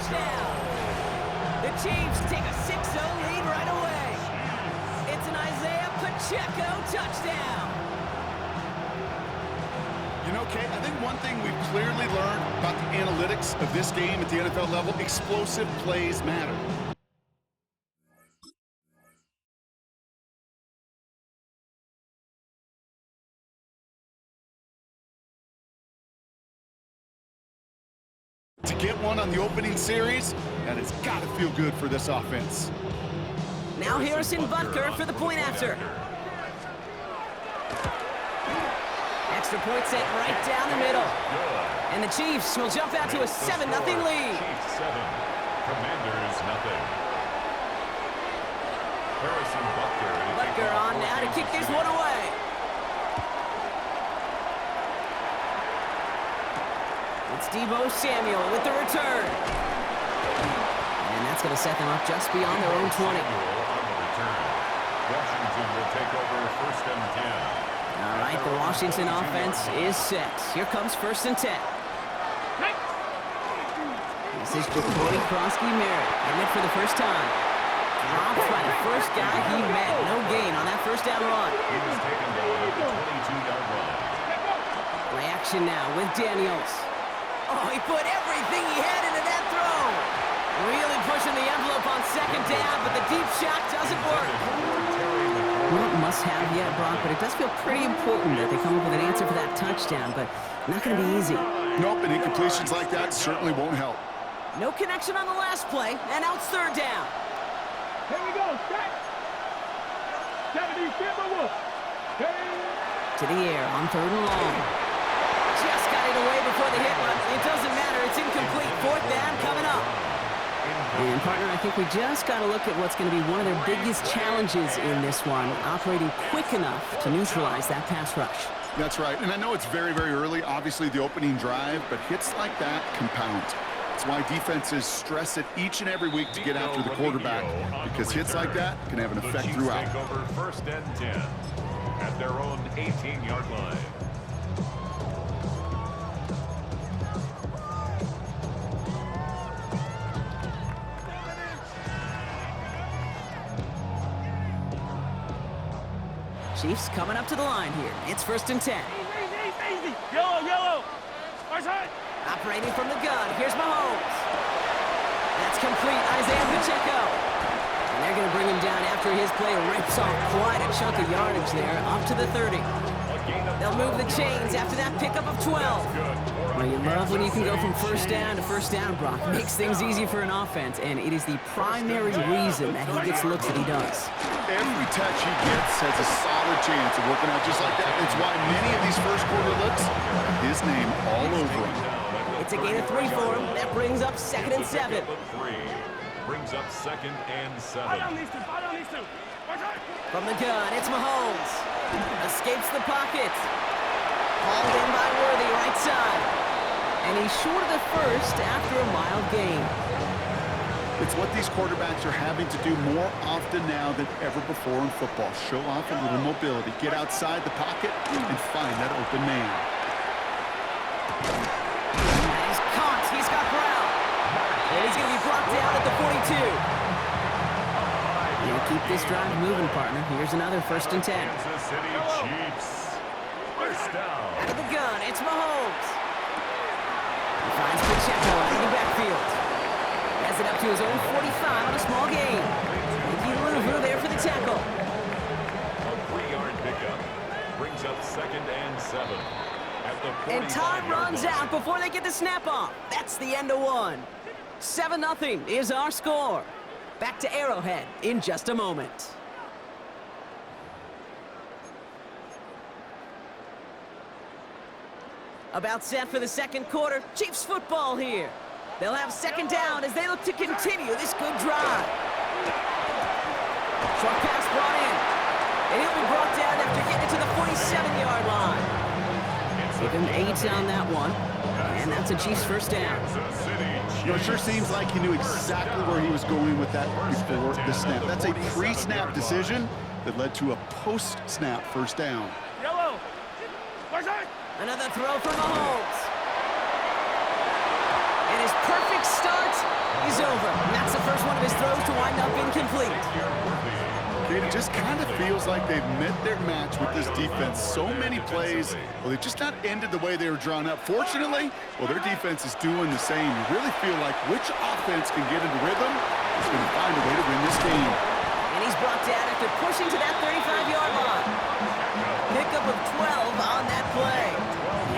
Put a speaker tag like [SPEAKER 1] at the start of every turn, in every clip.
[SPEAKER 1] touchdown. The Chiefs take a 6-0 lead right away. It's an Isaiah Pacheco touchdown.
[SPEAKER 2] You know, Kate, I think one thing we've clearly learned about the analytics of this game at the NFL level, explosive plays matter. To get one on the opening series, that has got to feel good for this offense.
[SPEAKER 1] Now Harrison Butker for the point after. Extra point set right down the middle. And the Chiefs will jump out to a 7-0 lead.
[SPEAKER 3] Chiefs 7, Commanders nothing. Harrison
[SPEAKER 1] Butker on now to kick this one away. It's Deebo Samuel with the return. And that's going to set them up just beyond their own 20.
[SPEAKER 3] Washington will take over 1st and 10.
[SPEAKER 1] All right, the Washington offense is set. Here comes 1st and 10. This is Jacoby Krosky-Merritt. Getting it for the first time. Dropped by the first guy he met. No gain on that first down run.
[SPEAKER 3] He was taken down at the 22-yard line.
[SPEAKER 1] Play action now with Daniels. Oh, he put everything he had into that throw. Really pushing the envelope on 2nd down, but the deep shot doesn't work. Not must-have yet, Brock, but it does feel pretty important that they come up with an answer for that touchdown, but not going to be easy.
[SPEAKER 2] Nope, and incompletions like that certainly won't help.
[SPEAKER 1] No connection on the last play, and now it's 3rd down.
[SPEAKER 4] Here we go, set. 70,
[SPEAKER 1] to the air on 3rd and long. Just got it away before the hit, but it doesn't matter. It's incomplete. 4th down coming up. And, partner, I think we just got to look at what's going to be one of their biggest challenges in this one, operating quick enough to neutralize that pass rush.
[SPEAKER 2] That's right, and I know it's very, very early, obviously the opening drive, but hits like that compound. That's why defenses stress it each and every week to get after the quarterback, because hits like that can have an effect throughout.
[SPEAKER 3] Take over 1st and 10 at their own 18-yard line.
[SPEAKER 1] Chiefs coming up to the line here. It's 1st and 10.
[SPEAKER 4] Easy. Yellow.
[SPEAKER 1] Operating from the gun. Here's Mahomes. That's complete. Isaiah Pacheco. And they're going to bring him down after his play rips off quite a chunk of yardage there, up to the 30. They'll move the chains after that pickup of 12. Well, you love when you can go from 1st down to 1st down, Brock. Makes things easy for an offense, and it is the primary reason that he gets looks that he does.
[SPEAKER 2] Every touch he gets has a solid chance of working out just like that. It's why many of these first quarter looks have his name all over them.
[SPEAKER 1] It's a gain of 3 for him. That brings up 2nd and 7.
[SPEAKER 3] Brings up 2nd and 7.
[SPEAKER 1] From the gun, it's Mahomes. Escapes the pocket. Hauled in by Worthy, right side. And he's short of the first after a mild gain.
[SPEAKER 2] It's what these quarterbacks are having to do more often now than ever before in football. Show off a little mobility. Get outside the pocket and find that open man.
[SPEAKER 1] He's caught. He's got Brown. And he's going to be brought down at the 42. Keep this drive moving, partner. Here's another 1st and 10.
[SPEAKER 3] Kansas City Chiefs. 1st down.
[SPEAKER 1] Out of the gun, it's Mahomes. He finds Pacheco out of the backfield. Has it up to his own 45 on a small gain. Luvu there for the tackle.
[SPEAKER 3] A 3-yard pickup brings up 2nd and 7. At the
[SPEAKER 1] And time runs out before they get the snap off. That's the end of one. 7-0 is our score. Back to Arrowhead in just a moment. About set for the 2nd quarter. Chiefs football here. They'll have 2nd down as they look to continue this good drive. Short pass brought in. And he'll be brought down after getting it to the 47-yard line. Give him 8 on that one. And that's a Chiefs 1st down.
[SPEAKER 2] You know, it sure seems like he knew exactly where he was going with that before the snap. That's a pre-snap decision that led to a post-snap 1st down.
[SPEAKER 4] Yellow.
[SPEAKER 1] Another throw from Mahomes. And his perfect start is over. And that's the first one of his throws to wind up incomplete.
[SPEAKER 2] It just kind of feels like they've met their match with this defense. So many plays, well, they've just not ended the way they were drawn up. Fortunately, well, their defense is doing the same. You really feel like which offense can get into rhythm is going to find a way to win this game.
[SPEAKER 1] And he's brought down after pushing to that 35-yard line. Pickup of 12 on that play.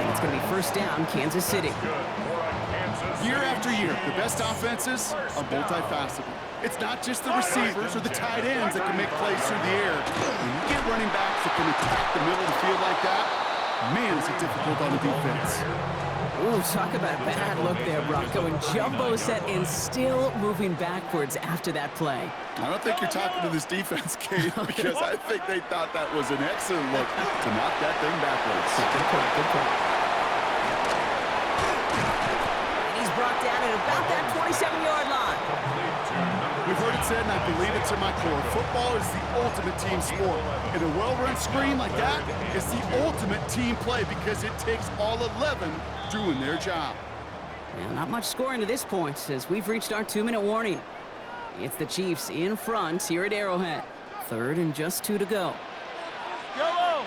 [SPEAKER 1] And it's going to be first down, Kansas City.
[SPEAKER 2] Year after year, the best offenses are multifaceted. It's not just the receivers or the tight ends that can make plays through the air. When you get running backs that can attack the middle of the field like that, man, is it difficult on the defense.
[SPEAKER 1] Ooh, talk about a bad look there, Brock. Going jumbo set and still moving backwards after that play.
[SPEAKER 2] I don't think you're talking to this defense, Kate, because I think they thought that was an excellent look to knock that thing backwards.
[SPEAKER 1] Good point, good point. And he's brought down at about that 27-yard line.
[SPEAKER 2] We've heard it said, and I believe it to my core, football is the ultimate team sport. And a well-run screen like that is the ultimate team play because it takes all 11 doing their job.
[SPEAKER 1] Well, not much scoring to this point as we've reached our 2-minute warning. It's the Chiefs in front here at Arrowhead. 3rd and just 2 to go.
[SPEAKER 4] Yellow.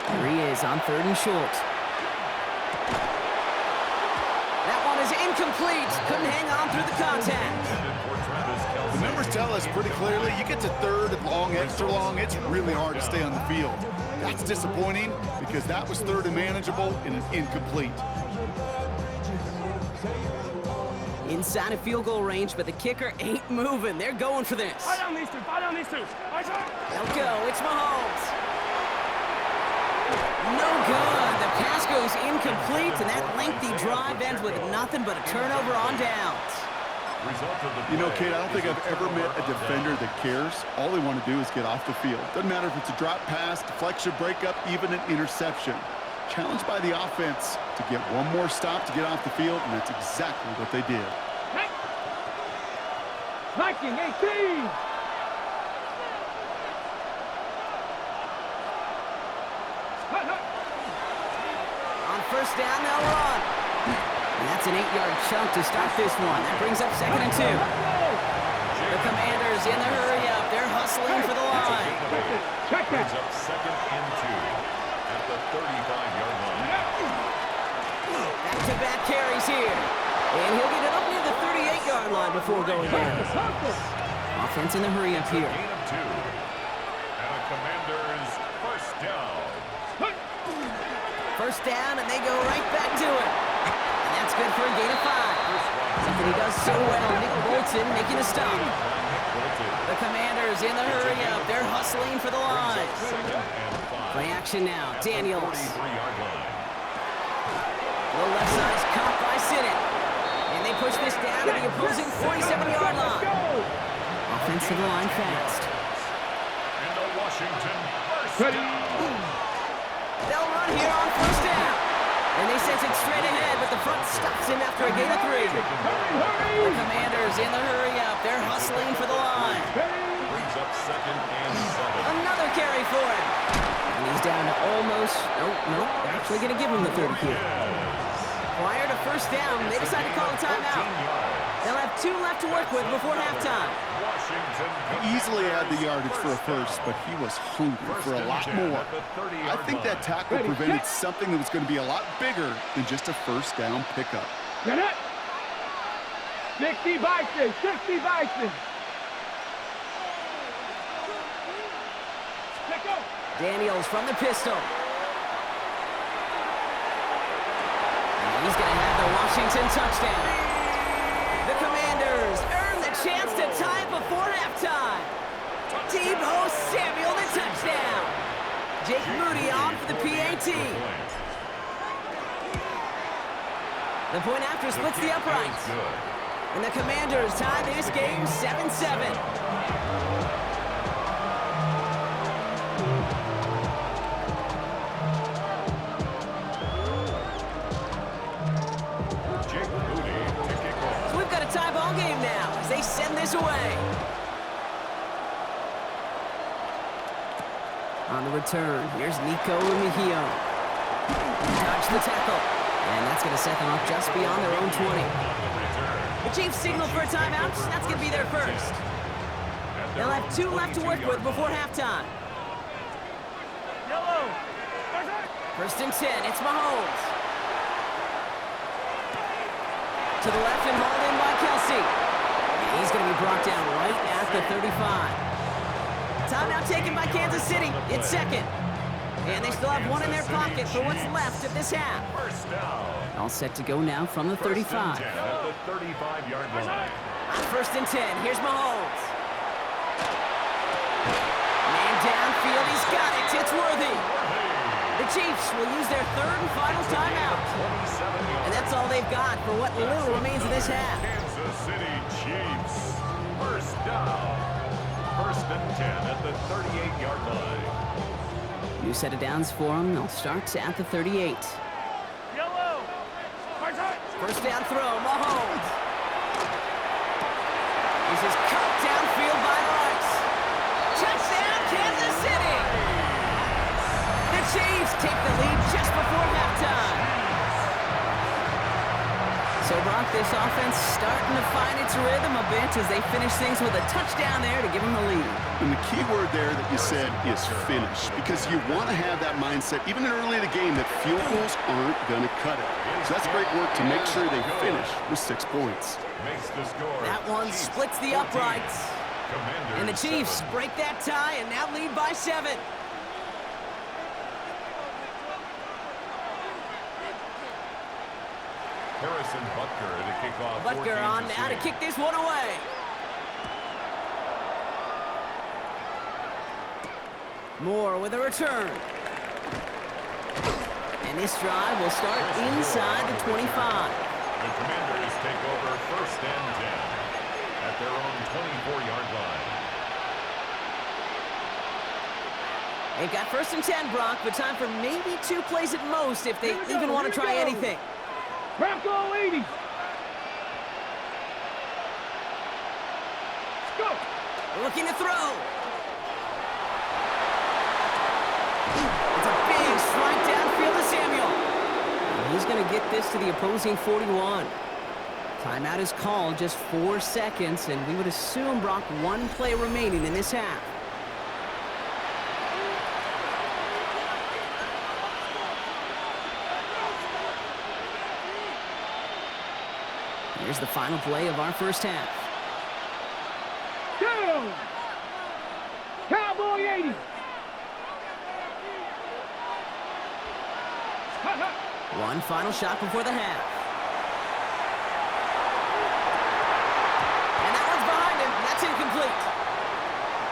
[SPEAKER 1] Here he is on 3rd and short. That one is incomplete. Couldn't hang on through the contact.
[SPEAKER 2] The numbers tell us pretty clearly, you get to 3rd and long, extra long, it's really hard to stay on the field. That's disappointing because that was 3rd and manageable and an incomplete.
[SPEAKER 1] Inside of field goal range, but the kicker ain't moving. They're going for this.
[SPEAKER 4] Fire down these two. Fire down these two.
[SPEAKER 1] They'll go. It's Mahomes. No good. The pass goes incomplete, and that lengthy drive ends with nothing but a turnover on downs.
[SPEAKER 2] You know, Kate, I don't think I've ever met a defender that cares. All they want to do is get off the field. Doesn't matter if it's a drop pass, deflection, breakup, even an interception. Challenged by the offense to get one more stop to get off the field, and that's exactly what they did.
[SPEAKER 4] Viking 18.
[SPEAKER 1] On first down, they'll run. And that's an 8-yard chunk to start this one. That brings up 2nd and 2. The Commanders in the hurry up. They're hustling for the line.
[SPEAKER 4] Check
[SPEAKER 3] Brings
[SPEAKER 4] it.
[SPEAKER 3] up 2nd and 2 at the 35-yard line.
[SPEAKER 1] Back-to-back carries here. And he'll get it up near the 38-yard line before going down. Offense in the hurry up here.
[SPEAKER 3] Gain of 2. And a Commanders first down.
[SPEAKER 1] First down, and they go right back to it. And that's good for a gain of 5. Something he does so well. Nick Bolton making a stop. The Commanders in the hurry up. They're hustling for the line. Play action now. Daniels.
[SPEAKER 3] 43-yard line.
[SPEAKER 1] The left side is caught by Sinnott. And they push this down to the opposing 47-yard line. Offensive line fast.
[SPEAKER 3] And the Washington first
[SPEAKER 4] Ready.
[SPEAKER 3] down.
[SPEAKER 1] They'll run here on first down. And they send it straight ahead, but the front stops him after a gain of 3. The Commanders in the hurry up. They're hustling for the line.
[SPEAKER 3] Brings up 2nd and 7.
[SPEAKER 1] Another carry for him. And he's down to almost... Nope. They're actually going to give him the 30 here. Prior to first down, they decide to call a timeout. They'll have 2 left to work with before halftime.
[SPEAKER 2] He easily had the yardage for a first, but he was hungry for a lot more. I think that tackle prevented something that was going to be a lot bigger than just a first down pickup.
[SPEAKER 4] Get it. 60 Bison. 60 Bison. Let's go.
[SPEAKER 1] Daniels from the pistol. And he's going to have the Washington touchdown. The Commanders earn the chance to tie it before halftime. Deebo Samuel, the touchdown. Jake Moody on for the PAT. The point after splits the uprights. And the Commanders tie this game 7-7. So we've got a tie ball game now as they send this away. On the return, here's Nico Mejia. Dodge the tackle. And that's going to set them up just beyond their own 20. The Chiefs signal for a timeout. That's going to be their first. They'll have 2 left to work with before halftime.
[SPEAKER 4] Yellow.
[SPEAKER 1] First and 10. It's Mahomes. To the left and hauled in by Kelsey. And he's going to be brought down right at the 35. Timeout taken by Kansas City. It's second. And they still have 1 in their pocket for what's left of this half.
[SPEAKER 3] First down.
[SPEAKER 1] All set to go now from the 35.
[SPEAKER 3] At the 35-yard line.
[SPEAKER 1] On first and 10, here's Mahomes. Man downfield, he's got it. It's Worthy. The Chiefs will use their 3rd and final timeout.
[SPEAKER 3] 27 yards.
[SPEAKER 1] And that's all they've got for what little remains of this half.
[SPEAKER 3] Kansas City Chiefs. First down. First and 10 at the 38-yard line.
[SPEAKER 1] New set of downs for them. They'll start at the 38.
[SPEAKER 4] Yellow.
[SPEAKER 1] First down throw, Mahomes. This is cut downfield by Rice. Touchdown, Kansas City! The Chiefs take the lead just before halftime. So, Brock, this offense starting to find its rhythm a bit as they finish things with a touchdown there to give them the lead.
[SPEAKER 2] And the key word there that you said is finish, because you want to have that mindset, even early in the game, that field goals aren't going to cut it. So that's great work to make sure they finish with 6 points.
[SPEAKER 3] Makes the score.
[SPEAKER 1] That one
[SPEAKER 3] Chiefs
[SPEAKER 1] splits the
[SPEAKER 3] 14.
[SPEAKER 1] uprights.
[SPEAKER 3] Commanders
[SPEAKER 1] And the Chiefs
[SPEAKER 3] 7.
[SPEAKER 1] break that tie and now lead by 7.
[SPEAKER 3] Harrison Butker to kick off. for
[SPEAKER 1] Butker on
[SPEAKER 3] Kansas
[SPEAKER 1] now to
[SPEAKER 3] City.
[SPEAKER 1] kick this one away. Moore with a return. And this drive will start inside the 25.
[SPEAKER 3] The Commanders take over first and 10 at their own 24-yard line.
[SPEAKER 1] They've got first and 10, Brock, but time for maybe 2 plays at most if they even want to try anything.
[SPEAKER 4] Bronco 80. Let's go.
[SPEAKER 1] Looking to throw. It's a big strike downfield to Samuel. And he's going to get this to the opposing 41. Timeout is called, just 4 seconds, and we would assume, Brock, 1 play remaining in this half. Here's the final play of our first half.
[SPEAKER 4] Down. Cowboy 80.
[SPEAKER 1] One final shot before the half. And that one's behind him. That's incomplete.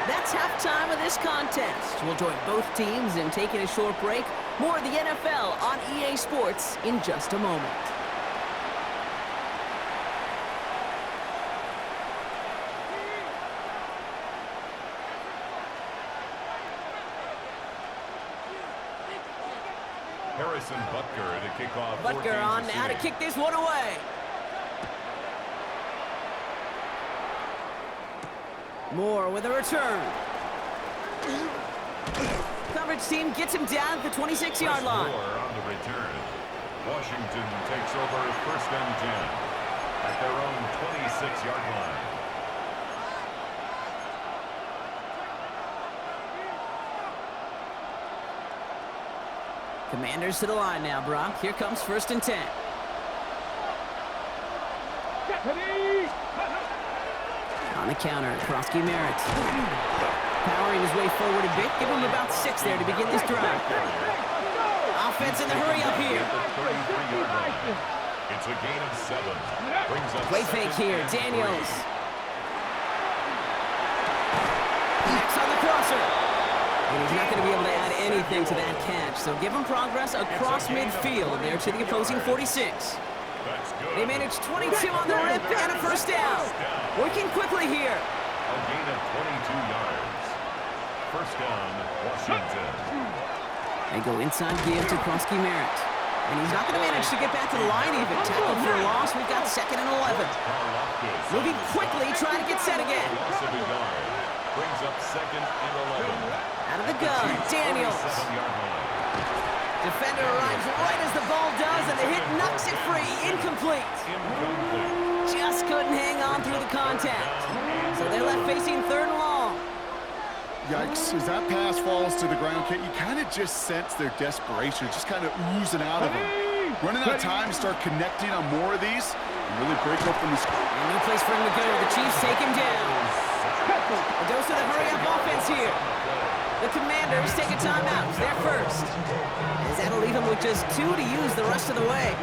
[SPEAKER 1] That's halftime of this contest. We'll join both teams in taking a short break. More of the NFL on EA Sports in just a moment.
[SPEAKER 3] Harrison Butker to kick off. for
[SPEAKER 1] Butker on
[SPEAKER 3] Kansas
[SPEAKER 1] now to
[SPEAKER 3] City.
[SPEAKER 1] kick this one away. Moore with a return. Coverage team gets him down at the 26-yard line.
[SPEAKER 3] Moore on the return. Washington takes over first and 10 at their own 26-yard line.
[SPEAKER 1] Commanders to the line now, Brock. Here comes first and 10.
[SPEAKER 4] Deputy.
[SPEAKER 1] On the counter, Krosky Merritt. Powering his way forward a bit. Give him about 6 there to begin this drive. Offense in the hurry up here.
[SPEAKER 3] At the 33-yard line. It's a gain of 7. Brings up
[SPEAKER 1] Play fake
[SPEAKER 3] second
[SPEAKER 1] here,
[SPEAKER 3] and
[SPEAKER 1] Daniels.
[SPEAKER 3] 3.
[SPEAKER 1] Next on the crosser. And he's not going to be able to add anything to that catch. So give him progress across midfield there to the opposing 46.
[SPEAKER 3] That's good.
[SPEAKER 1] They managed 22 on the rip and a first down. Working quickly here.
[SPEAKER 3] A gain of 22 yards. First down, Washington.
[SPEAKER 1] They go inside give to Krosky Merritt. And he's not going to manage to get back to the line even. Tackled for a loss. We've got second and 11. Moving quickly, trying to get set again.
[SPEAKER 3] Loss of a yard. Brings up second and 11.
[SPEAKER 1] Out of the gun, Daniels.
[SPEAKER 3] 47-yard line.
[SPEAKER 1] Defender arrives right as the ball does, and the hit knocks it free. Incomplete. Just couldn't hang on through the contact. So they're left facing 3rd and long.
[SPEAKER 2] Yikes, as that pass falls to the ground, Kate, you kind of just sense their desperation, just kind of oozing out of them. Running out of time to start connecting on more of these and really break open the score.
[SPEAKER 1] And no place for him to go. The Chiefs take him down. A dose of the hurry-up offense here. The Commanders take a timeout. It's their first. As that'll leave him with just 2 to use the rest of the way.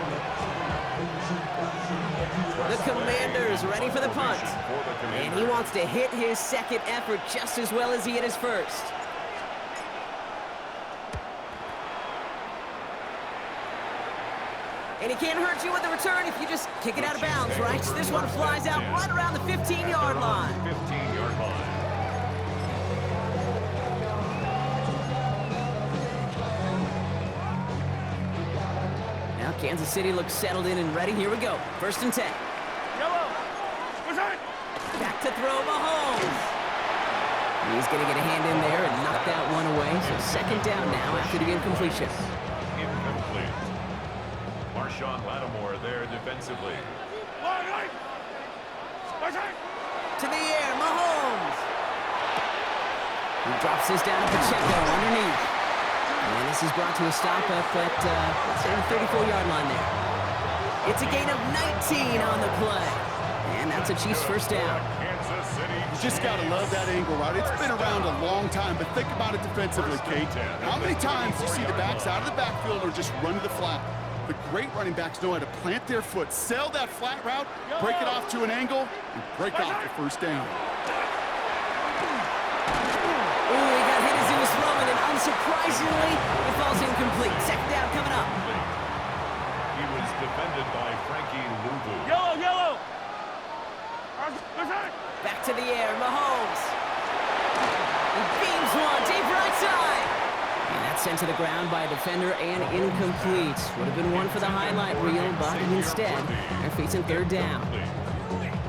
[SPEAKER 1] The Commanders ready for the punt. And he wants to hit his second effort just as well as he hit his first. And he can't hurt you with the return if you just kick it out of bounds, right? So this one flies out right around the 15-yard line.
[SPEAKER 3] 15-yard line.
[SPEAKER 1] Now Kansas City looks settled in and ready. Here we go. 1st and 10.
[SPEAKER 4] Yellow.
[SPEAKER 1] Back to throw Mahomes. He's going to get a hand in there and knock that one away. So 2nd down now after the incompletion.
[SPEAKER 3] Incomplete. Marshawn Lattimore there defensively.
[SPEAKER 1] To the air, Mahomes. He drops this down to Pacheco underneath. And this is brought to a stop up at, let's say, the 34-yard line there. It's a gain of 19 on the play. And that's a Chiefs 1st down.
[SPEAKER 2] You just got to love that angle, right? It's been around a long time, but think about it defensively, Kate. How many times do you see the backs out of the backfield or just run to the flat? The great running backs know how to plant their foot, sell that flat route, break it off to an angle, and break off the 1st down.
[SPEAKER 1] Ooh, he got hit as he was throwing, and unsurprisingly, it falls incomplete. 2nd down coming up.
[SPEAKER 3] He was defended by Frankie Louvu.
[SPEAKER 4] Yellow.
[SPEAKER 1] Back to the air, Mahomes. He beams one, deep right side. And that's sent to the ground by a defender and incomplete. Would have been one for the highlight reel, but instead, they're facing 3rd down.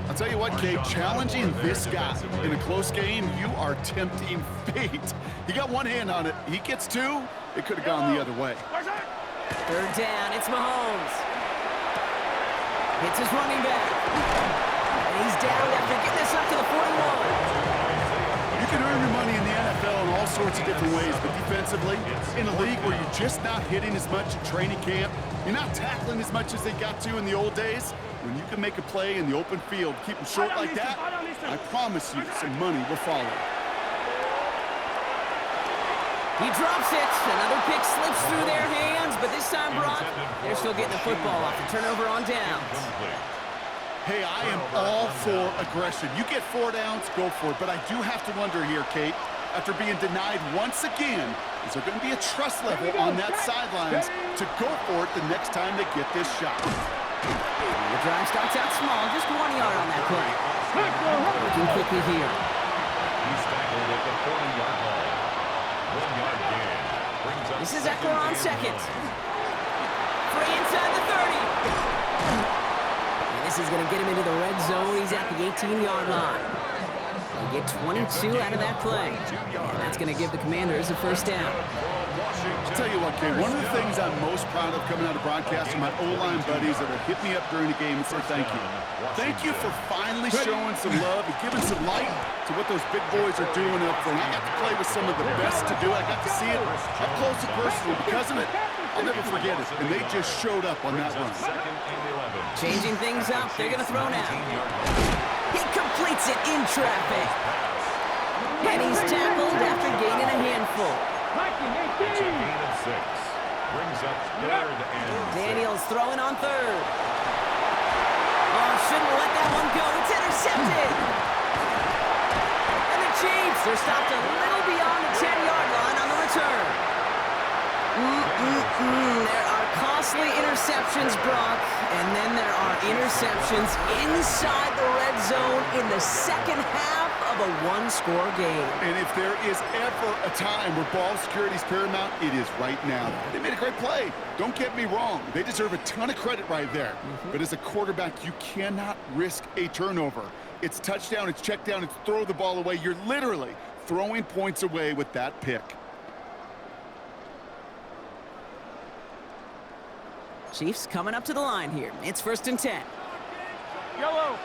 [SPEAKER 2] I'll tell you what, Kate, challenging this guy in a close game, you are tempting fate. He got one hand on it. He gets 2. It could have gone the other way.
[SPEAKER 1] 3rd down, it's Mahomes. Hits his running back. And he's down after getting this up to the 41.
[SPEAKER 2] You can earn your money in the NFL in all sorts of different ways, but defensively, in a league where you're just not hitting as much at training camp, you're not tackling as much as they got to in the old days, when you can make a play in the open field, keep them short like that, I promise you some money will follow.
[SPEAKER 1] He drops it. Another pick slips through their hands, but this time, Brock, they're still getting the football off the turnover on downs.
[SPEAKER 2] Hey, I am all for aggression. You get 4 downs, go for it. But I do have to wonder here, Kate, after being denied once again, is there going to be a trust level on that sidelines to go for it the next time they get this shot?
[SPEAKER 1] The drive starts out small, just 1 yard on that play. Looking quickly here.
[SPEAKER 3] He's tackled at the 40-yard line. 1-yard gain. Brings up
[SPEAKER 1] This is Eckler on 2nd. Free inside the 30. This is going to get him into the red zone. He's at the 18-yard line. They get 22 out of that play. And that's going to give the Commanders a 1st down.
[SPEAKER 2] I'll tell you what, Kate, one of the things I'm most proud of coming out of broadcasting, my O-line buddies that will hit me up during the game and say thank you. Thank you for finally showing some love and giving some light to what those big boys are doing up front. I got to play with some of the best to do it. I got to see it up close and personal. Because of it, I'll never forget it. And they just showed up on that run.
[SPEAKER 1] Changing things up. They're going to throw now. He completes it in traffic. And he's tackled after gaining a handful.
[SPEAKER 3] It's a gain of 6. Brings up 3rd and 6.
[SPEAKER 1] Daniels throwing on 3rd. Oh, shouldn't let that one go. It's intercepted. And the Chiefs are stopped a little beyond the 10-yard line on the return. There are costly interceptions, Brock, and then there are interceptions inside the red zone in the 2nd half of a 1-score game.
[SPEAKER 2] And if there is ever a time where ball security is paramount, it is right now. They made a great play. Don't get me wrong. They deserve a ton of credit right there. But as a quarterback, you cannot risk a turnover. It's touchdown, it's check down, it's throw the ball away. You're literally throwing points away with that pick.
[SPEAKER 1] Chiefs coming up to the line here. It's 1st and 10.
[SPEAKER 4] Yellow.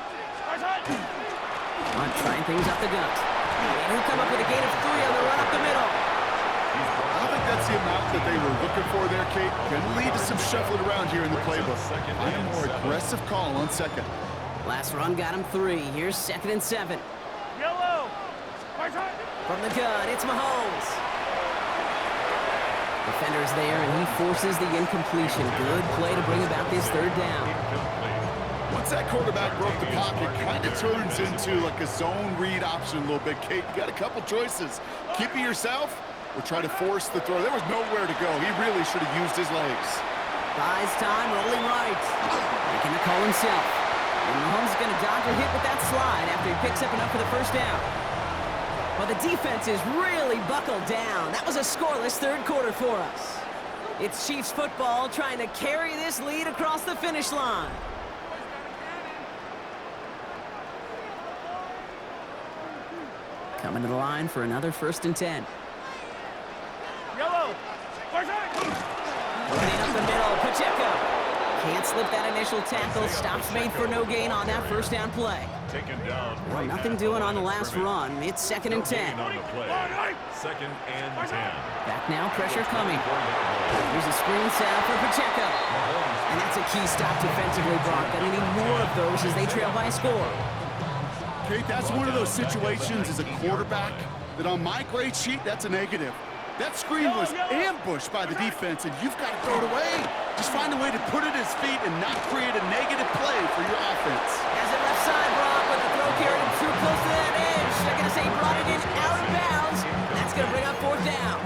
[SPEAKER 1] On trying things up the gut. And he'll come up with a gain of 3 on the run up the middle.
[SPEAKER 2] I don't think that's the amount that they were looking for there, Kate. Going to lead to some shuffling around here in the playbook. Find a more aggressive call on second.
[SPEAKER 1] Last run got him 3. Here's 2nd and 7.
[SPEAKER 4] Yellow.
[SPEAKER 1] From the gun, it's Mahomes. Defender's there, and he forces the incompletion. Good play to bring about this 3rd down.
[SPEAKER 2] Once that quarterback broke the pocket, kind of turns into like a zone read option a little bit, Kate. You got a couple choices. Keep it yourself or try to force the throw. There was nowhere to go. He really should have used his legs.
[SPEAKER 1] Buys time, rolling right. Making the call himself. And Mahomes is going to dodge a hit with that slide after he picks up enough for the 1st down. Well, the defense is really buckled down. That was a scoreless 3rd quarter for us. It's Chiefs football trying to carry this lead across the finish line. Coming to the line for another 1st and 10.
[SPEAKER 4] Yellow.
[SPEAKER 1] Running up the middle, Pacheco. Can't slip that initial tackle. Stops made for no gain on that 1st down play.
[SPEAKER 3] Taken down.
[SPEAKER 1] Well, nothing doing on the last run. It's 2nd and 10.
[SPEAKER 3] On the play. 2nd and 10.
[SPEAKER 1] Back now, pressure coming. Here's a screen sound for Pacheco. And that's a key stop defensively, Brock. Gonna need more of those as they trail by a score.
[SPEAKER 2] Kate, that's one of those situations as a quarterback that on my grade sheet, that's a negative. That screen was ambushed by the defense, and you've got to throw it away. Just find a way to put it at his feet and not create a negative play for your offense.
[SPEAKER 1] Has it left side, Brock, but the throw carried him too close to that edge. They're going to say he brought it in out of bounds. That's going to bring up 4th down.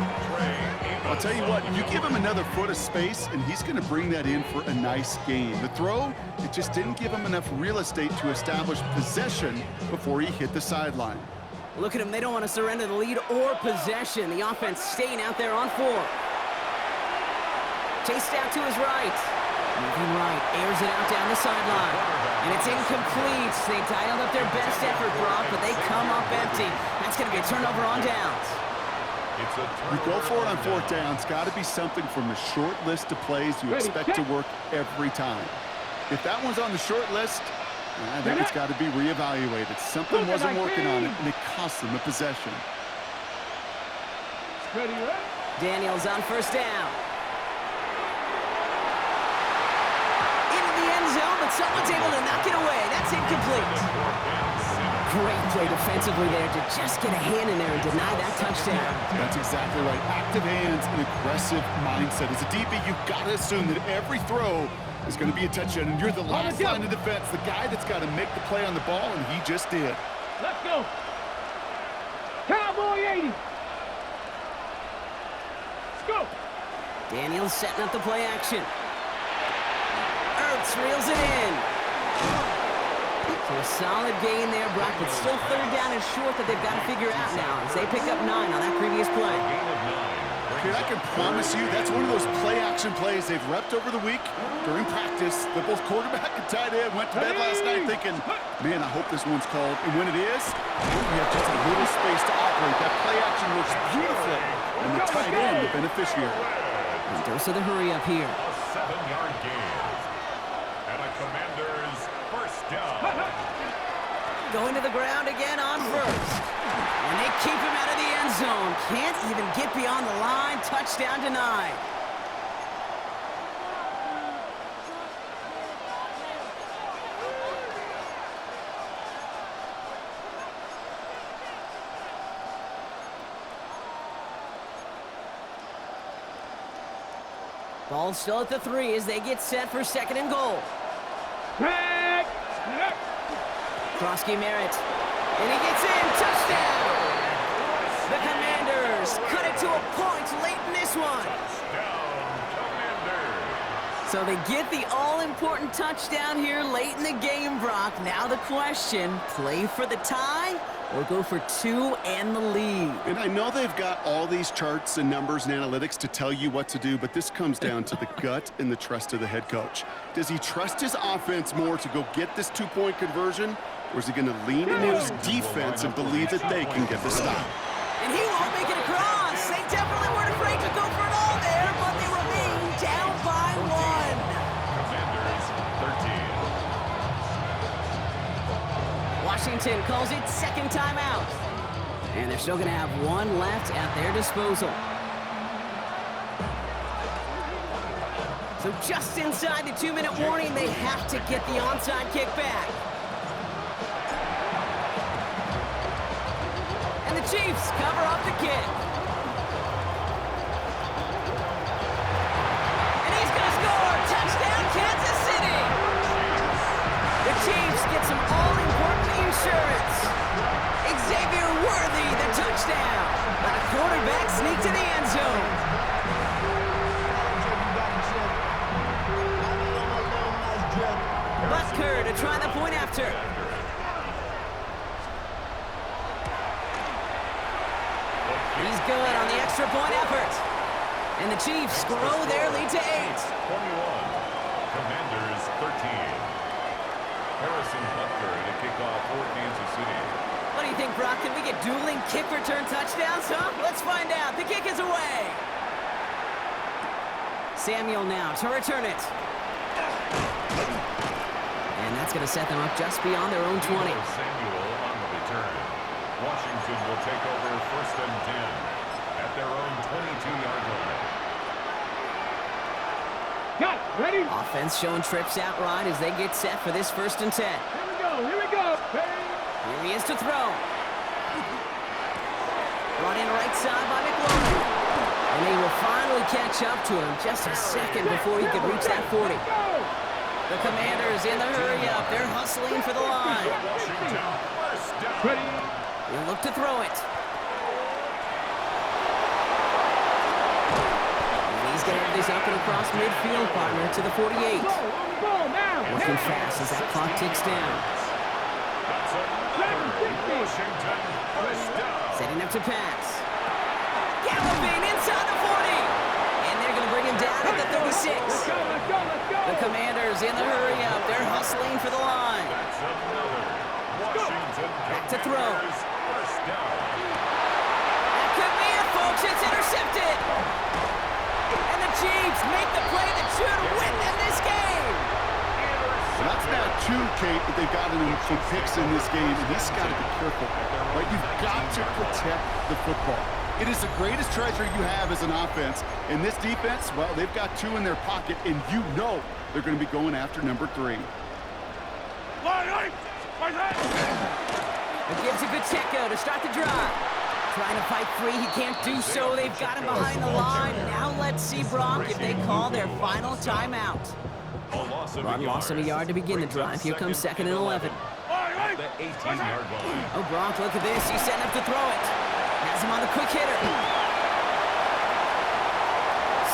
[SPEAKER 2] I'll tell you what, you give him another foot of space, and he's going to bring that in for a nice gain. The throw, it just didn't give him enough real estate to establish possession before he hit the sideline.
[SPEAKER 1] Look at him. They don't want to surrender the lead or possession. The offense staying out there on 4. Chased out to his right. Moving right. Airs it out down the sideline. And it's incomplete. They dialed up their best effort, Brock, but they come up empty. That's going to be a turnover on downs.
[SPEAKER 2] You go for it on 4th down. It's got to be something from the short list of plays you expect to work every time. If that one's on the short list, I think it's got to be reevaluated. Something wasn't working on it, and it cost them the possession.
[SPEAKER 1] Daniels on 1st down. Into the end zone, but someone's able to knock it away. That's incomplete. Great play defensively there to just get a hand in there and deny that touchdown.
[SPEAKER 2] That's exactly right. Active hands and aggressive mindset. As a DB, you've got to assume that every throw is going to be a touchdown, and you're the last line of defense, the guy that's got to make the play on the ball, and he just did.
[SPEAKER 4] Let's go. Cowboy 80. Let's go.
[SPEAKER 1] Daniels setting up the play action. Ertz reels it in. So a solid gain there, Brock, but still 3rd down and short that they've got to figure out now as they pick up 9 on that previous play.
[SPEAKER 2] Okay, I can promise you that's one of those play-action plays they've repped over the week during practice that both quarterback and tight end went to bed last night thinking, man, I hope this one's called. And when it is, we have just a little space to operate. That play-action works beautifully, and the tight end, the beneficiary.
[SPEAKER 1] And dose of the hurry up here.
[SPEAKER 3] A 7-yard gain. And a Commander's 1st down.
[SPEAKER 1] Going to the ground again on 1st. And they keep him out of the end zone. Can't even get beyond the line. Touchdown denied. Ball still at the 3 as they get set for 2nd and goal. Krosky Merritt. And he gets in. Touchdown! The Commanders cut it to a point late in this one. So they get the all-important touchdown here late in the game, Brock. Now the question, play for the tie or go for 2 and the lead?
[SPEAKER 2] And I know they've got all these charts and numbers and analytics to tell you what to do, but this comes down to the gut and the trust of the head coach. Does he trust his offense more to go get this 2-point conversion, or is he going to lean into his defense and believe that they can get the stop?
[SPEAKER 1] And he won't make it across. They definitely weren't afraid to go for it all there, but they remain down by 1. Washington calls it second timeout. And they're still going to have one left at their disposal. So just inside the 2-minute warning, they have to get the onside kick back. And the Chiefs cover up the kick. And he's going to score! Touchdown, Kansas City! The Chiefs get some all-important insurance. Xavier Worthy, the touchdown. But a quarterback sneak to the end zone. Butker to try the point after. He's good on the extra point effort. And the Chiefs grow their lead to 8.
[SPEAKER 3] 21. Commanders 13. Harrison Butker to kick off for Kansas City.
[SPEAKER 1] What do you think, Brock? Can we get dueling kick return touchdowns, huh? Let's find out. The kick is away. Samuel now to return it. And that's going to set them up just beyond their own 20.
[SPEAKER 3] Samuel on the return. Washington will take over first and 10 at their own 22-yard line.
[SPEAKER 4] Got it. Ready?
[SPEAKER 1] Offense showing trips out right as they get set for this first and 10.
[SPEAKER 4] Here we go. Here we go. Ready?
[SPEAKER 1] Here he is to throw. Run in right side by McLaurin. And they will finally catch up to him just a second before he could reach that 40. The Commanders in the hurry-up. They're hustling for the line.
[SPEAKER 3] Washington first down.
[SPEAKER 4] Ready?
[SPEAKER 1] They'll look to throw it. And he's going to have this up and across midfield, partner, to the 48.
[SPEAKER 4] Ball now.
[SPEAKER 1] Working fast as that clock ticks down.
[SPEAKER 3] That's another Washington first down.
[SPEAKER 1] Setting up to pass. Galloping inside the 40. And they're going to bring him down at the 36.
[SPEAKER 4] Let's go. Let's go. Let's go.
[SPEAKER 1] The Commanders in the hurry-up. They're hustling for the line.
[SPEAKER 3] That's another Washington
[SPEAKER 1] Back to throw.
[SPEAKER 3] Commanders first down.
[SPEAKER 1] That could be it, folks. It's intercepted. And the Chiefs make the play that should win them this game.
[SPEAKER 2] Well, that's now 2, Kate, but they've gotten him some picks in this game, and he's got to be careful. Right? You've got to protect the football. It is the greatest treasure you have as an offense. In this defense, well, they've got 2 in their pocket, and you know they're going to be going after number 3.
[SPEAKER 1] It gives it Pacheco to start the drive. Trying to fight free, he can't do so. They've got him behind the line. Now let's see, Brock, if they call their final timeout. Run loss of a yard to begin the drive. Here comes second and 11.
[SPEAKER 3] The 18-yard line.
[SPEAKER 1] Oh, Brock, look at this. He's setting up to throw it. Has him on the quick hitter.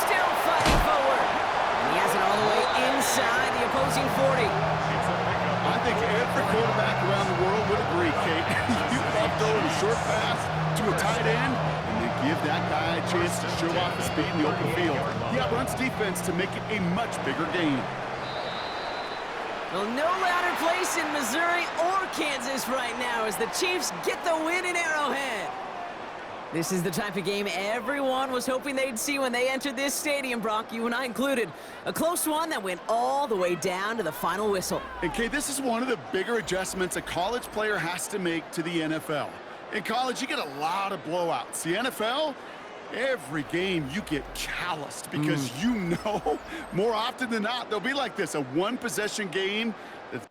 [SPEAKER 1] Still fighting forward. And he has it all the way inside the opposing 40.
[SPEAKER 2] I think every quarterback around the world would agree, Kate. You love throwing a short pass to a tight end and then give that guy a chance to show off his speed in the open field. He outruns defense to make it a much bigger game.
[SPEAKER 1] Well, no louder place in Missouri or Kansas right now as the Chiefs get the win in Arrowhead. This is the type of game everyone was hoping they'd see when they entered this stadium, Brock, you and I included. A close one that went all the way down to the final whistle.
[SPEAKER 2] And Kate, this is one of the bigger adjustments a college player has to make to the NFL. In college, you get a lot of blowouts. The NFL, every game you get calloused because you know more often than not they'll be like this, a one-possession game that's